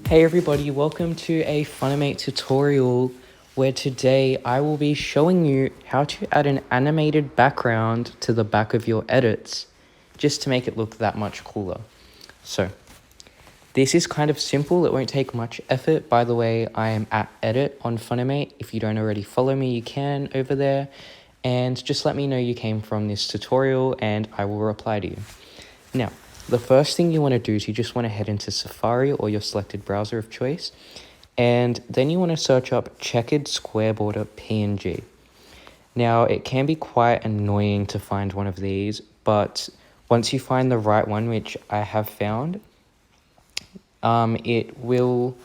Hey everybody, welcome to a Funimate tutorial where today I will be showing you how to add an animated background to the back of your edits, just to make it look that much cooler. So, this is kind of simple, it won't take much effort. By the way, I am at edit on Funimate. If you don't already follow me, you can over there. And just let me know you came from this tutorial and I will reply to you. Now, the first thing you want to do is you just want to head into Safari or your selected browser of choice. And then you want to search up checkered square border PNG. Now, it can be quite annoying to find one of these, but once you find the right one, which I have found, it will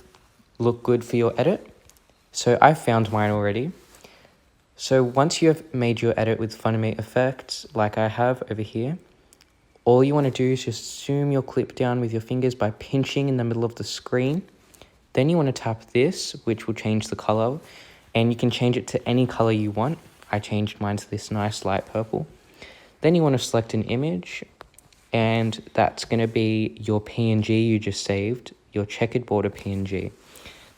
look good for your edit. So I found mine already. So once you have made your edit with Funimate effects, like I have over here, all you want to do is just zoom your clip down with your fingers by pinching in the middle of the screen. Then you want to tap this, which will change the color, and you can change it to any color you want. I changed mine to this nice light purple. Then you want to select an image, and that's going to be your PNG you just saved, your checkered border PNG.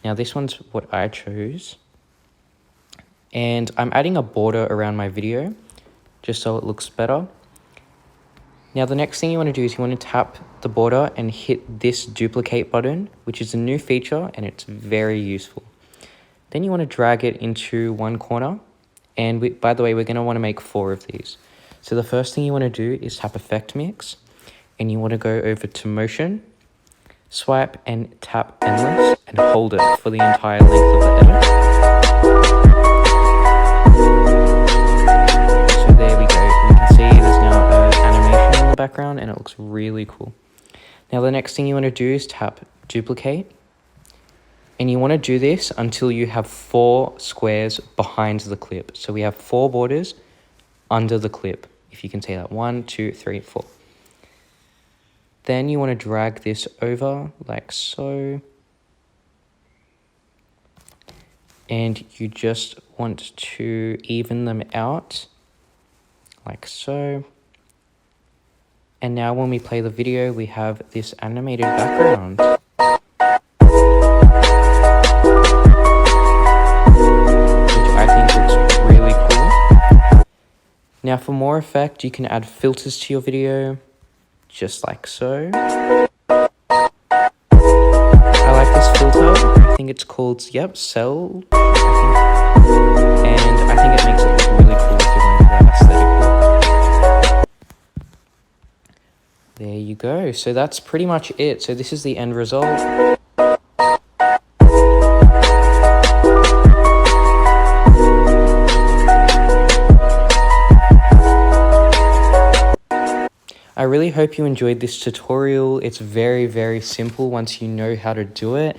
Now this one's what I chose. And I'm adding a border around my video, just so it looks better. Now the next thing you want to do is you want to tap the border and hit this duplicate button, which is a new feature and it's very useful. Then you want to drag it into one corner. And by the way, we're going to want to make 4 of these. So the first thing you want to do is tap Effect Mix, and you want to go over to Motion, swipe and tap Endless, and hold it for the entire length of the edit. So there we go. We can see there's now an animation in the background and it looks really cool. Now the next thing you want to do is tap Duplicate. And you want to do this until you have 4 squares behind the clip. So we have 4 borders under the clip. If you can see that, 1, 2, 3, 4. Then you want to drag this over like so. And you just want to even them out like so. And now when we play the video, we have this animated background. Now for more effect, you can add filters to your video, just like so. I like this filter, I think it's called, Cell, and I think it makes it look really cool if you're going for that aesthetic. There you go, so that's pretty much it. So this is the end result. I really hope you enjoyed this tutorial. It's very, very simple once you know how to do it.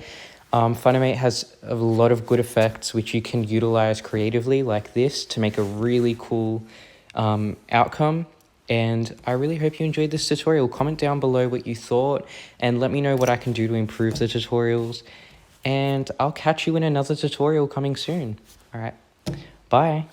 Funimate has a lot of good effects which you can utilize creatively like this to make a really cool outcome. And I really hope you enjoyed this tutorial. Comment down below what you thought and let me know what I can do to improve the tutorials. And I'll catch you in another tutorial coming soon. All right, bye.